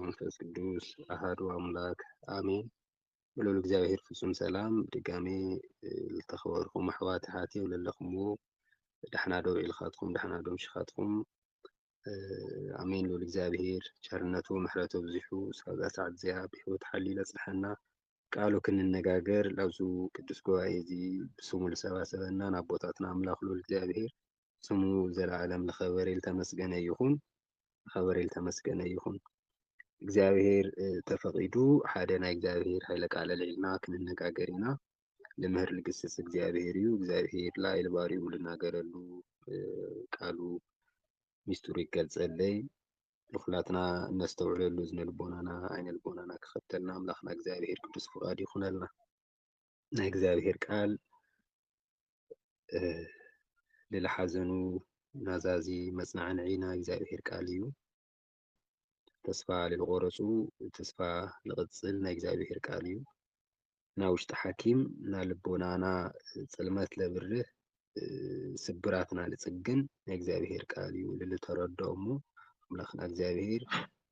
መንፈስ ቅዱስ አሐዱ አምላክ አሜን። ብሎል እግዚአብሔር ፍጹም ሰላም ድጋሜ ዝተኸበርኩም ኣሕዋት ሓትየው ለለኹምዎ ደሕና ዶ ኢልኻትኩም ደሕና ዶ ምሽኻትኩም ኣሜን። ልብል እግዚአብሔር ቸርነቱ ምሕረቱ ብዙሑ እስካብ ሰዓት እዚኣ ብሂወት ሓሊሉ ኣፅንሐና ቃሉ ክንነጋገር ላብዙ ቅዱስ ጉባኤ እዚ ብስሙ ዝሰባሰበና ናብ ቦታትና ኣምላኽ ልብል እግዚአብሔር ስሙ ዘለዓለም ዝኸበረ ዝተመስገነ ይኹን። خبر التمسكن يخون እግዚአብሔር ተፈቂዱ ሓደ ናይ እግዚአብሔር ኃይለ ቃል ለዒልና ክንነጋገሪና ለምህር ልግስስ እግዚአብሔር እዩ። እግዚአብሔር ላይ ልባሪኡ ልናገረሉ ቃሉ ሚስጥሩ ይገልጸለይ ልኹላትና እነስተውዕለሉ ዝነ ልቦናና አይነ ልቦናና ክኸተልና አምላኽና እግዚአብሔር ቅዱስ ፍቃድ ይኹነልና። ናይ እግዚአብሔር ቃል ልለሓዘኑ ናዛዚ መጽናዕንዒ ናይ እግዚአብሔር ቃል እዩ። ተስፋ ልቆረፁ ተስፋ ልቕፅል ናይ እግዚአብሔር ቃል እዩ። ና ውሽጢ ሓኪም ና ልቦናና ጽልመት ለብርህ ስብራትና ልጽግን ናይ እግዚአብሔር ቃል እዩ። ልልተረድኦ እሞ አምላኽና እግዚአብሔር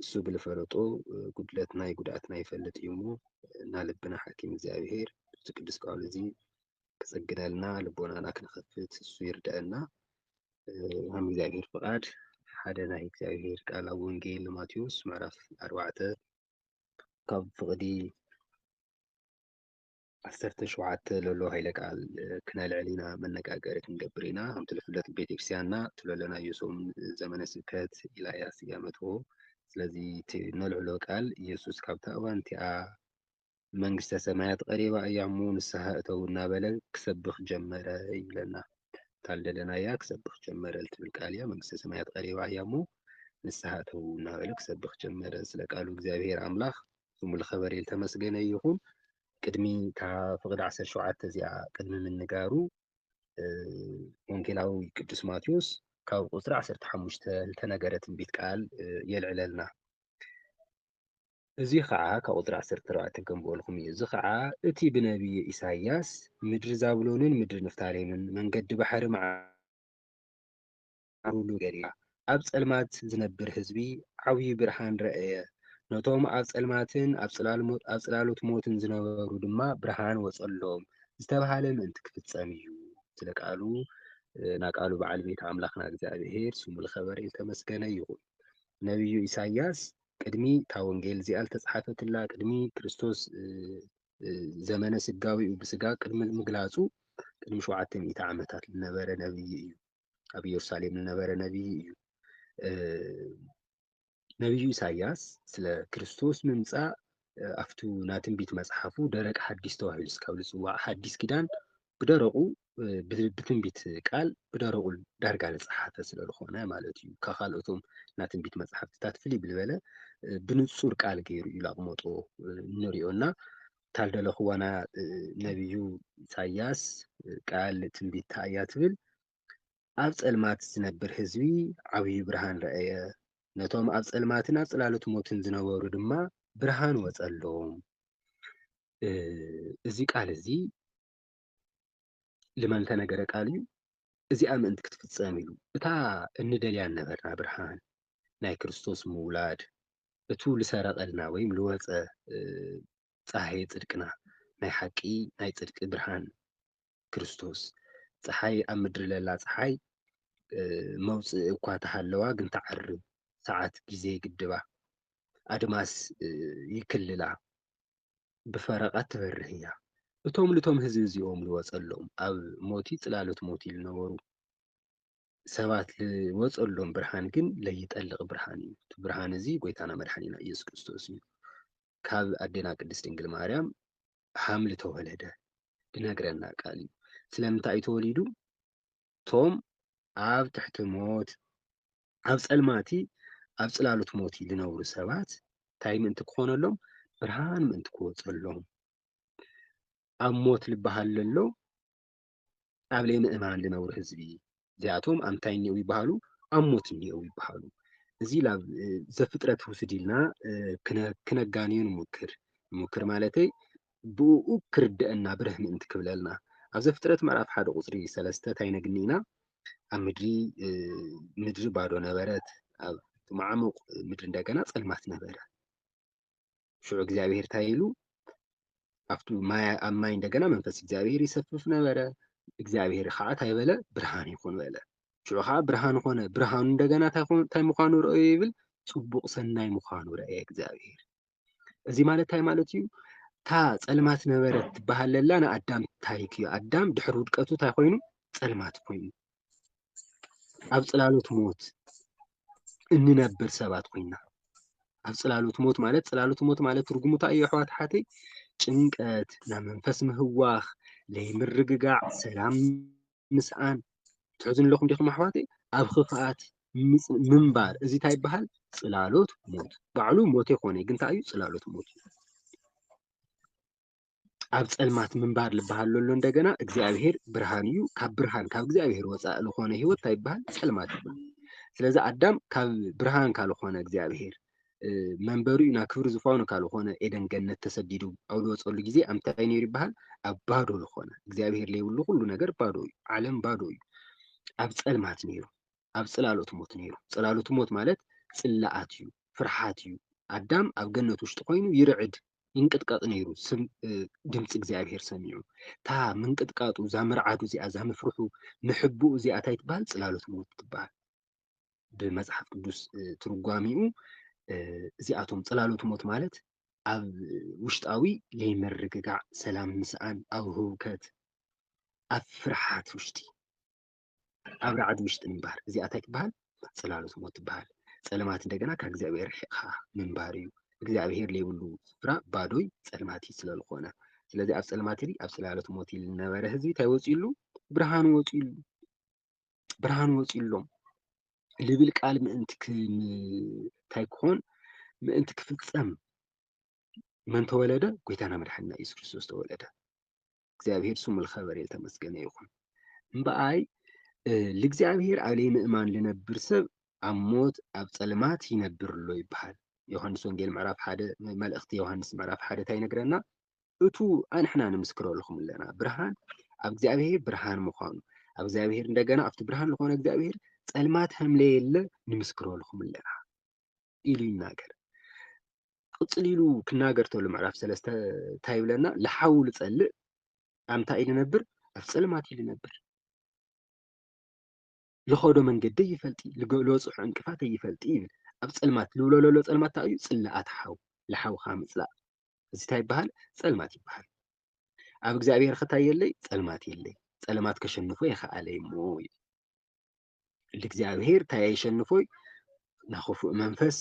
እሱ ብልፈለጦ ጉድለት ናይ ጉድኣትና ይፈልጥ እዩ እሞ ና ልብና ሓኪም እግዚአብሔር እቲ ቅዱስ ቃል እዚ ክጽግነልና ልቦናና ክንኸፍት እሱ ይርዳአና። ከም እግዚአብሔር ፍቃድ ሓደ ናይ እግዚአብሔር ቃል ኣብ ወንጌል ማቴዎስ ምዕራፍ 4 ካብ ፍቕዲ 17 ለሎ ኃይለ ቃል ክነልዕል ኢና መነጋገሪ ክንገብር ኢና። ከምቲ ዝፍለጥ ቤተክርስትያንና ትለለናዮ ሶም ዘመነ ስብከት ኢላያስ እያመትዎ ስለዚ እቲ ነልዕሎ ቃል ኢየሱስ ካብታ እዋን እቲኣ መንግስተ ሰማያት ቀሪባ እያ እሞ ንስሐ እተው እናበለ ክሰብኽ ጀመረ ይብለና። ታልደለናያ ክሰብኽ ጀመረ ልትብል ቃል እያ። መንግስተ ሰማያት ቀሪባ እያ እሞ ንስሐ እተው እናበለ ክሰብኽ ጀመረ። ስለ ቃሉ እግዚአብሔር አምላኽ ስሙ ዝኸበረ ዝተመስገነ ይኹን። ቅድሚ እታ ፍቕዲ 17 እዚኣ ቅድሚ ምንጋሩ ወንጌላዊ ቅዱስ ማቴዎስ ካብ ቁፅሪ 15 ዝተነገረ ትንቢት ቃል የልዕለልና። እዚ ከዓ ካብ ቁፅሪ 14 ከምበልኩም እዩ። እዚ ከዓ እቲ ብነቢይ ኢሳይያስ ምድሪ ዛብሎንን ምድሪ ንፍታሌምን መንገዲ ባሕሪ ማዕሩሉ ገሊላ ኣብ ጸልማት ዝነብር ህዝቢ ዓብዪ ብርሃን ረአየ። ነቶም ኣብ ጸልማትን ኣብ ጽላሎት ሞትን ዝነበሩ ድማ ብርሃን ወጸሎም ዝተባሃለ ምእንቲ ክፍጸም እዩ። ስለ ቃሉ ናቃሉ በዓል ቤት አምላኽና እግዚአብሔር ስሙ ዝኸበረ ዝተመስገነ ይኹን። ነቢዩ ኢሳይያስ ቅድሚ እታ ወንጌል እዚኣ ዝተጻሕፈትላ ቅድሚ ክርስቶስ ዘመነ ስጋዊኡ ብስጋ ቅድሚ ምግላጹ ቅድሚ 700 ዓመታት ዝነበረ ነቢይ እዩ። ኣብ ኢየሩሳሌም ዝነበረ ነቢይ እዩ። ነቢዩ ኢሳይያስ ስለ ክርስቶስ ምምጻእ ኣፍቱ ናይ ትንቢት መጽሓፉ ደረቅ ሓዲስ ተባሂሉ እስካብ ዝጽዋዕ ሓዲስ ኪዳን ብደረቁ ብትንቢት ቃል ብደረቁ ዳርጋ ዝጸሓፈ ስለ ዝኾነ ማለት እዩ። ካልኦቶም ናይ ትንቢት መጽሓፍትታት ፍልይ ብዝበለ ብንጹር ቃል ገይሩ እዩ ላቕመጦ ንሪኦና። ታልደለኽዋና ነቢዩ ኢሳይያስ ቃል ትንቢት እያ ትብል ኣብ ጸልማት ዝነብር ህዝቢ ዓብዪ ብርሃን ረአየ። ነቶም ኣብ ጸልማትን ኣብ ጽላሎት ሞትን ዝነበሩ ድማ ብርሃን ወጸሎም። እዚ ቃል እዚ ልመን ተነገረ ቃል እዩ። እዚኣ ምእንቲ ክትፍጸም ኢሉ እታ እንደልያ ነበርና ብርሃን ናይ ክርስቶስ ምውላድ እቱ ልሰረቐልና ወይም ልወፀ ፀሓይ ጽድቅና ናይ ሓቂ ናይ ጽድቂ ብርሃን ክርስቶስ ፀሓይ ኣብ ምድሪ ለላ ፀሓይ መውፅእ እኳ ተሃለዋ ግን ተዓርብ ሰዓት ጊዜ ግድባ ኣድማስ ይክልላ ብፈረቓት ትበርህ እያ። እቶም ልቶም ህዝቢ እዚኦም ልወፀሎም ኣብ ሞቲ ጽላሎት ሞቲ ዝነበሩ ሰባት ልወፀሎም ብርሃን ግን ለይጠልቕ ብርሃን እዩ። እቲ ብርሃን እዚ ጎይታና መድሓኒና ኢየሱስ ክርስቶስ እዩ። ካብ ኣዴና ቅድስት ድንግል ማርያም ሓምሊ ተወለደ ብነግረና ቃል እዩ። ስለምንታይ እዩ ተወሊዱ? ቶም ኣብ ትሕቲ ሞት ኣብ ጸልማቲ ኣብ ጽላሎት ሞቲ ዝነብሩ ሰባት እንታይ ምእንቲ ክኾነሎም? ብርሃን ምእንቲ ክወፀሎም። ኣብ ሞት ልበሃል ዘሎ ኣብ ለይምእማን ዝነብሩ ህዝቢ እዚኣቶም ኣብ እንታይ እኒአው ይበሃሉ? ኣብ ሞት እኒአው ይበሃሉ። እዚ ላብ ዘፍጥረት ውስድ ኢልና ክነጋንዮ ንሙክር ማለተይ ብኡ ክርድአና ብርህ ምእንቲ ክብለልና። ኣብ ዘፍጥረት ምዕራፍ 1 ቁፅሪ 3 እንታይ ነግኒና? ኣብ ምድሪ ባዶ ነበረት፣ ኣብ ማዕሙቕ ምድሪ እንደገና ጸልማት ነበረ። ሽዑ እግዚኣብሔር እንታይ ኢሉ ኣብቱ ኣብ ማይ እንደገና መንፈስ እግዚኣብሔር ይሰፍፍ ነበረ። እግዚኣብሔር ከዓ እንታይ በለ ብርሃን ይኹን በለ። ሽዑ ከዓ ብርሃን ኮነ። ብርሃኑ እንደገና እንታይ ምዃኑ ረአዩ ይብል ጽቡቕ ሰናይ ምዃኑ ረአየ እግዚኣብሔር። እዚ ማለት እንታይ ማለት እዩ? እታ ጸልማት ነበረት ትበሃል ዘላ ንኣዳም ታሪክ እዩ። ኣዳም ድሕሪ ውድቀቱ እንታይ ኮይኑ ጸልማት ኮይኑ ኣብ ጽላሎት ሞት እንነብር ሰባት ኮይና ኣብ ጽላሎት ሞት ማለት ትርጉሙ እንታይ እዩ ኣሕዋት ሓተይ? ጭንቀት፣ ናብ መንፈስ ምህዋኽ፣ ለይምርግጋዕ፣ ሰላም ምስኣን ትሕዝኑ ኣለኹም ዲኹም ኣሕዋተይ? ኣብ ክፍኣት ምንባር እዚ እንታይ ይበሃል? ጽላሎት ሞት። ባዕሉ ሞት ኣይኮነ ግን እንታይ እዩ? ጽላሎት ሞት እዩ። ኣብ ጸልማት ምንባር ልበሃል ዘሎ እንደገና እግዚኣብሔር ብርሃን እዩ። ካብ ብርሃን ካብ እግዚኣብሔር ወፃኢ ዝኾነ ህይወት እንታይ ይበሃል? ጸልማት ይበሃል። ስለዚ ኣዳም ካብ ብርሃን ካልኾነ እግዚኣብሔር መንበሪኡ ናብ ክብሪ ዝፋኑ ካልኾነ ኤደን ገነት ተሰዲዱ ኣብ ዝወፀሉ ግዜ ኣብ እንታይ ነይሩ ይበሃል? ኣብ ባዶ ዝኾነ እግዚኣብሔር ዘይብሉ ኩሉ ነገር ባዶ እዩ። ዓለም ባዶ እዩ። ኣብ ጸልማት ነይሩ። ኣብ ጽላሎት ሞት ነይሩ። ጽላሎት ሞት ማለት ጽላኣት እዩ፣ ፍርሓት እዩ። ኣዳም ኣብ ገነት ውሽጢ ኮይኑ ይርዕድ ይንቅጥቀጥ ነይሩ ድምፂ እግዚኣብሔር ሰሚዑ። እታ ምንቅጥቃጡ እዛ ምርዓዱ እዚኣ እዛ ምፍርሑ ምሕቡኡ እዚኣ እንታይ ትበሃል? ጽላሎት ሞት ትበሃል። ብመጽሓፍ ቅዱስ ትርጓሚኡ እዚኣቶም ጽላሎት ሞት ማለት ኣብ ውሽጣዊ ለይምርግጋዕ፣ ሰላም ምስኣን፣ ኣብ ህውከት፣ ኣብ ፍርሓት ውሽጢ ኣብ ረዓዲ ውሽጢ ምንባር እዚኣ እንታይ ትበሃል? ጽላሎት ሞት ትበሃል። ጸልማት እንደገና ካብ እግዚኣብሔር ርሒቕካ ምንባር እዩ። እግዚኣብሔር ዘይብሉ ስፍራ ባዶይ ጸልማት ስለ ዝኾነ ስለዚ ኣብ ጸልማት ኢሊ ኣብ ጽላሎት ሞት ኢሉ ዝነበረ ህዝቢ እንታይ ወፂሉ? ብርሃን ወፂሉ ብርሃን ወፂሎም ልብል ቃል ምእንቲ እንታይ ክኾን ምእንቲ ክፍጸም መን ተወለደ? ጎይታና መድሓኒና ኢየሱስ ክርስቶስ ተወለደ። እግዚኣብሔር ስሙ ዝኸበረ ዝተመስገነ ይኹን። እምበኣይ ልእግዚኣብሔር ኣብ ለይምእማን ልነብር ሰብ ኣብ ሞት ኣብ ጸልማት ይነብር ኣሎ ይበሃል። ዮሃንስ ወንጌል ምዕራፍ 1 መልእኽቲ ዮሃንስ ምዕራፍ 1 እንታይ ይነግረና? እቱ ኣንሕና ንምስክረለኹም ኣለና ብርሃን ኣብ እግዚኣብሔር ብርሃን ምዃኑ ኣብ እግዚኣብሔር እንደገና ኣብቲ ብርሃን ዝኾነ እግዚኣብሔር ጸልማት ከምዘየለ ንምስክረለኹም ኣለና ኢሉ ይናገር። ቅፅል ኢሉ ክናገር ተሎ ምዕራፍ 3 እንታይ ይብለና? ለሓው ልጸልእ ኣብ እንታይ ልነብር? ኣብ ጸልማት እዩ ልነብር። ልኸዶ መንገዲ ይፈልጢ ልበፅሖ ዕንቅፋት ይፈልጢ ይብል። ኣብ ጸልማት ልብሎ ዘሎ ጸልማት እንታይ እዩ? ጽላኣት ሓው ለሓውኻ ምጽላእ እዚ እንታይ ይበሃል? ጸልማት ይበሃል። ኣብ እግዚኣብሔር ክታይ የለይ ጸልማት የለይ። ጸልማት ከሸንፎ ይኸኣለ እሞ ልእግዚኣብሔር እንታይ ኣይሸንፎይ? ናኽፉእ መንፈስ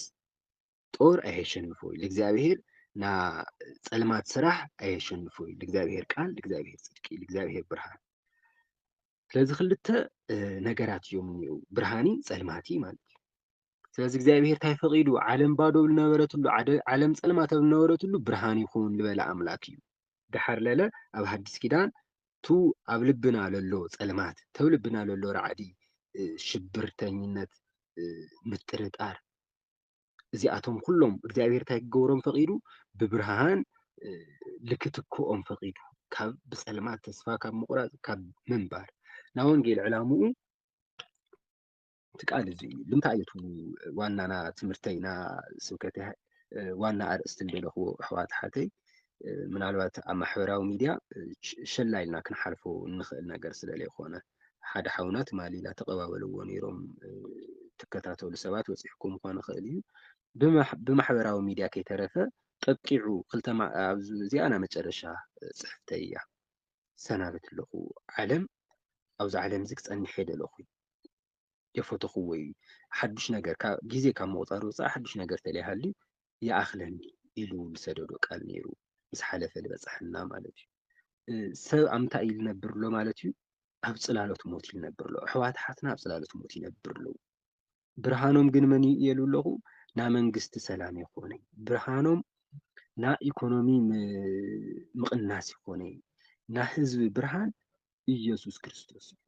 ጦር ኣየሸንፎይ። ልእግዚኣብሔር ና ጸልማት ስራሕ ኣየሸንፎይ። ልእግዚኣብሔር ቃል፣ ልእግዚኣብሔር ጽድቂ፣ ልእግዚኣብሔር ብርሃን። ስለዚ ክልተ ነገራት እዮም እኒአው ብርሃኒ ጸልማቲ ማለት እዩ። ስለዚ እግዚኣብሔር እንታይ ፈቒዱ? ዓለም ባዶ ዝነበረትሉ ዓለም ጸልማት ኣብ ዝነበረትሉ ብርሃን ይኹን ዝበለ ኣምላክ እዩ። ድሓር ለለ ኣብ ሓድስ ኪዳን ቱ ኣብ ልብና ለሎ ጸልማት ተብ ልብና ለሎ ረዓዲ ሽብርተኝነት ምጥርጣር እዚኣቶም ኩሎም እግዚኣብሔር እንታይ ክገብሮም ፈቒዱ? ብብርሃን ልክትክኦም ፈቒዱ ካብ ብጸልማት ተስፋ ካብ ምቑራጽ ካብ ምንባር ናብ ወንጌል ዕላምኡ ትቃል እዚ እዩ። ብምንታይ እዩ ዋናና ትምህርተይና ስብከተይ ዋና ኣርእስቲ እንደለኽዎ ኣሕዋት ሓተይ ምናልባት ኣብ ማሕበራዊ ሚድያ ሸላ ኢልና ክንሓልፎ እንኽእል ነገር ስለ ዘይኮነ ሓደ ሓውና ትማሊ እናተቐባበልዎ ነይሮም ትከታተሉ ሰባት በፂሕኩም ምዃኑ ይኽእል እዩ። ብማሕበራዊ ሚድያ ከይተረፈ ጠቂዑ ክልተ እዚኣ ናብ መጨረሻ ፅሕፍተይ እያ ሰናበት ኣለኹ ዓለም ኣብዚ ዓለም እዚ ክፀኒሕ የደለኹ የፈተኽዎ እዩ ሓዱሽ ነገር ግዜ ካብ ምቑፃር ወፃኢ ሓዱሽ ነገር ተለይሃልዩ ይኣኽለኒ ኢሉ ዝሰደዶ ቃል ነይሩ። ምስ ሓለፈ ዝበፅሐና ማለት እዩ። ሰብ ኣብ ምንታይ እዩ ዝነብር ኣሎ ማለት እዩ? ኣብ ጽላሎት ሞት ይነብር ኣሎ። ኣሕዋት ሓትና ኣብ ጽላሎት ሞት ይነብር ኣለዉ። ብርሃኖም ግን መን እዩ ኢሉ ኣለኹ? ና መንግስቲ ሰላም ይኾነ ብርሃኖም ና ኢኮኖሚ ምቕናስ ይኾነ ና ህዝቢ ብርሃን ኢየሱስ ክርስቶስ እዩ።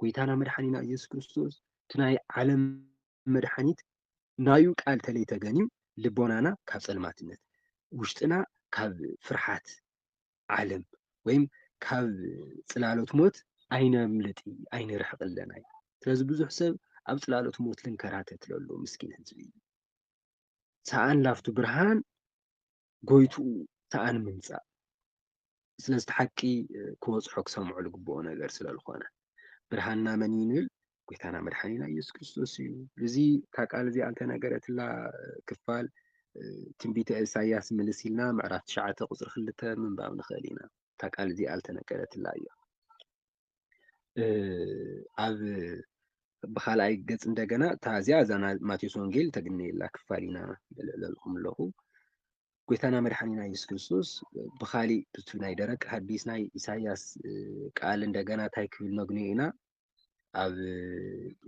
ጎይታና መድሓኒና ኢየሱስ ክርስቶስ እቲ ናይ ዓለም መድሓኒት ናዩ ቃል ተለይተገንዩ ልቦናና ካብ ጸልማትነት ውሽጥና ካብ ፍርሓት ዓለም ወይም ካብ ጽላሎት ሞት ኣይነምልጥ ኣይንርሕቕ ኣለና እዩ። ስለዚ ብዙሕ ሰብ ኣብ ጽላሎት ሞት ልንከራተት ዘሎ ምስኪን ህዝቢ እዩ። ሰኣን ላፍቱ ብርሃን ጎይቱ ተኣን ምምጻእ ስለዚ ሓቂ ክበጽሖ ክሰምዖ ዝግብኦ ነገር ስለ ዝኾነ ብርሃንና መን እዩ ንብል ጎይታና መድሓኒና ኢየሱስ ክርስቶስ እዩ። እዚ እታ ቃል እዚኣ እንተነገረትላ ክፋል ትንቢተ ኢሳይያስ ምልስ ኢልና ምዕራፍ 9 ቁፅሪ 2 ምንባብ ንኽእል ኢና። እታ ቃል እዚኣ ዝተነገረትላ እያ። ኣብ ብኻልኣይ ገጽ እንደገና እታ እዚኣ እዛ ማቴዎስ ወንጌል ተግንየላ ክፋል ኢና ዘልዕለልኩም ኣለኹ። ጎይታና መድሓኒና ኢየሱስ ክርስቶስ ብኻሊእ ብቱ ናይ ደረቅ ሐዲስ ናይ ኢሳይያስ ቃል እንደገና እንታይ ክብል ነግንዮ ኢና ኣብ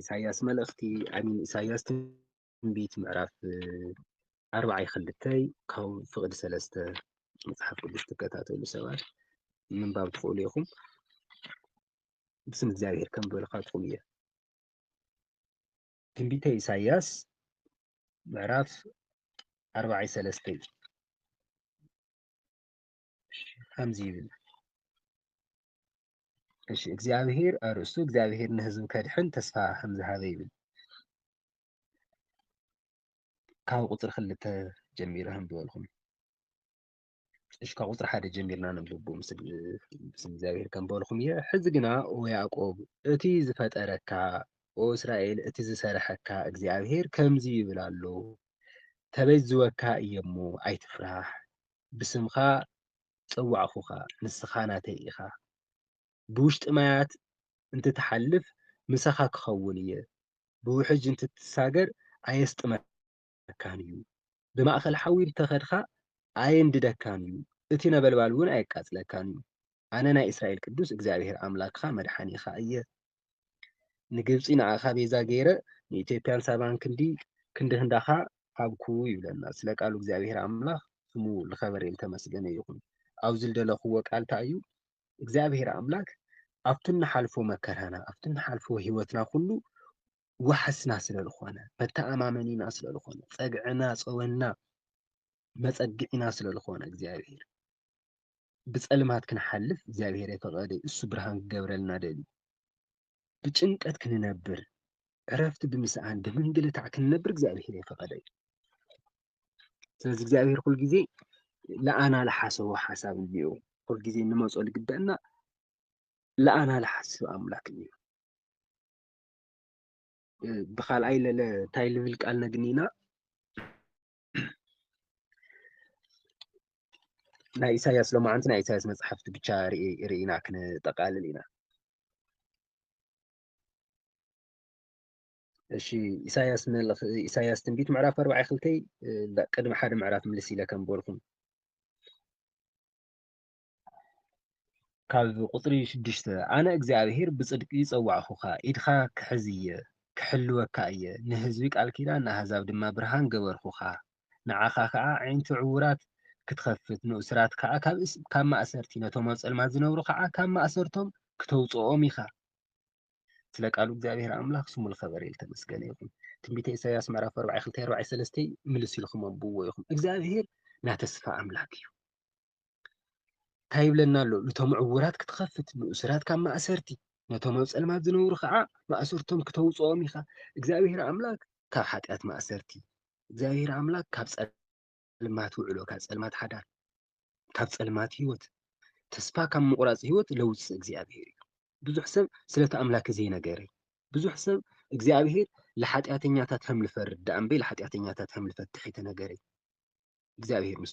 ኢሳይያስ መልእኽቲ ኣሚን ኢሳይያስ ትንቢት ምዕራፍ 42 ካብ ፍቕዲ 3 መጽሓፍ ቅዱስ ትከታተሉ ሰባት ምንባብ ትኽእሉ ኢኹም። ብስም እግዚአብሔር ከም በልኻትኩም እየ። ትንቢተ ኢሳይያስ ምዕራፍ 43 ከምዚ ይብል እሺ እግዚአብሔር ኣርእስቱ እግዚአብሔር ንህዝቡ ከድሕን ተስፋ ከም ዝሃበ ይብል። ካብ ቁፅሪ 2 ጀሚረ ከም ዝበልኩም እሺ ካብ ቁፅሪ 1 ጀሚርና ነንብቦ ምስም እግዚአብሔር ከም በልኩም እየ። ሕዚ ግና ኦ ያዕቆብ እቲ ዝፈጠረካ ኦ እስራኤል እቲ ዝሰርሐካ እግዚአብሔር ከምዚ ይብል ኣሎ ተበጅወካ እየ እሞ ኣይትፍራህ ብስምኻ ፀዋዕኹኻ ንስኻ ናተይ ኢኻ ብውሽጢ ማያት እንትትሓልፍ ምሳኻ ክኸውን እየ ብውሕጅ እንትትሳገር ኣየስጥመካን እዩ ብማእኸል ሓዊ እንተኸድካ ኣየንድደካን እዩ እቲ ነበልባል እውን ኣየቃፅለካን እዩ ኣነ ናይ እስራኤል ቅዱስ እግዚአብሔር ኣምላክኻ መድሓኒኻ እየ ንግብፂ ንዓኻ ቤዛ ገይረ ንኢትዮጵያን ሳባን ክንዲ ህንዳኻ ሃብኩ ይብለና ስለ ቃሉ እግዚአብሔር ኣምላኽ ስሙ ዝኸበረ ዝተመስገነ ይኹን። ኣብዚ ዝደለኽዎ ቃል እንታይ እዩ? እግዚአብሔር ኣምላክ ኣብቲ ንሓልፎ መከራና ኣብቲ ንሓልፎ ሂወትና ኩሉ ዋሕስና ስለ ዝኾነ መተኣማመኒና ስለ ዝኾነ ፀግዕና ፀወና መፀግዒና ስለ ዝኾነ እግዚአብሔር ብፀልማት ክንሓልፍ እግዚአብሔር የፈቐደ እሱ ብርሃን ክገብረልና ደልዩ ብጭንቀት ክንነብር ዕረፍቲ ብምስኣን ብምንግልታዕ ክንነብር እግዚአብሔር የፈቐደ እዩ። ስለዚ እግዚአብሔር ኩል ግዜ ለኣና ዝሓሰቦ ሓሳብ እኒኦ ኩል ግዜ ንመፆ ዝግበአና ለኣና ዝሓስብ ኣምላክ እዩ። ብኻልኣይ ለለ እንታይ ልብል ቃል ነግኒና ናይ ኢሳይያስ ሎማዓንቲ ናይ ኢሳይያስ መፅሓፍቲ ብቻ ርኢና ክንጠቃልል ኢና። እሺ ኢሳይያስ ትንቢት ምዕራፍ 42 ቅድሚ ሓደ ምዕራፍ ምልስ ኢለ ከም በልኩም ካብ ቁፅሪ 6 ኣነ እግዚአብሔር ብፅድቂ ፀዋዕኹኻ ኢድኻ ክሕዝ እየ ክሕልወካ እየ ንህዝቢ ቃል ኪዳን ንኣሕዛብ ድማ ብርሃን ገበርኩኻ ንዓኻ ከዓ ዓይንቲ ዕውራት ክትኸፍት ንእስራት ከዓ ካብ ማእሰርቲ ነቶም ኣብ ፀልማት ዝነብሩ ከዓ ካብ ማእሰርቶም ክተውፅኦም ኢኻ። ስለ ቃሉ እግዚአብሔር ኣምላኽ ስሙ ዝኸበረ ዝተመስገነ ይኹን። ትንቢተ ኢሳይያስ ምዕራፍ 42-43 ምልስ ኢልኩም አንብብዎ ኢኹም። እግዚአብሔር ናተስፋ ኣምላክ እዩ። እንታይ ይብለና ኣሎ? ነቶም ዕውራት ክትኸፍት ንእስራት ካብ ማእሰርቲ ነቶም ኣብ ፀልማት ዝነብሩ ከዓ ማእሰርቶም ክተውፅኦም ኢኻ። እግዚአብሔር ኣምላክ ካብ ሓጢኣት ማእሰርቲ እግዚአብሔር ኣምላክ ካብ ፀልማት ውዕሎ ካብ ፀልማት ሓዳር ካብ ፀልማት ሂወት ተስፋ ካብ ምቁራፅ ሂወት ለውፅእ እግዚአብሔር እዩ። ብዙሕ ሰብ ስለቲ ኣምላክ ዘይነገረ ብዙሕ ሰብ እግዚአብሔር ለሓጢኣተኛታት ከም ዝፈርድ ዳኣ እምበይ ለሓጢኣተኛታት ከም ዝፈትሕ የተነገረ እግዚአብሔር ምስ